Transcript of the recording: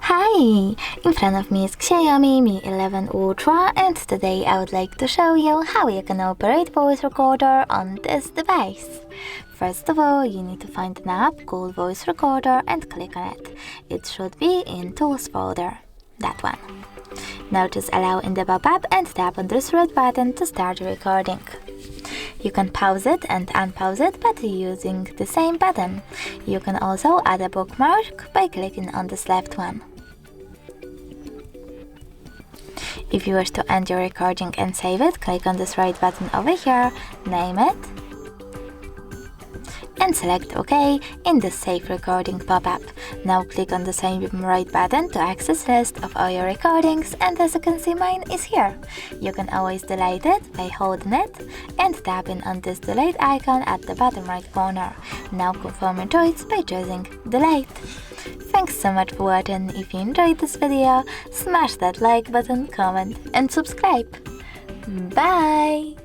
Hi! In front of me is Xiaomi Mi 11 Ultra, and today I would like to show you how you can operate voice recorder on this device. First of all, you need to find an app called Voice Recorder and click on it. It should be in Tools folder, that one. Now just allow in the pop-up and tap on this red button to start recording. You can pause it and unpause it by using the same button. You can also add a bookmark by clicking on this left one. If you wish to end your recording and save it, click on this right button over here, name it, and select OK in the Save Recording pop-up. Now click on the same right button to access list of all your recordings, and as you can see, mine is here. You can always delete it by holding it and tapping on this delete icon at the bottom right corner. Now confirm your choice by choosing delete. Thanks so much for watching. If you enjoyed this video, smash that like button, comment and subscribe. Bye!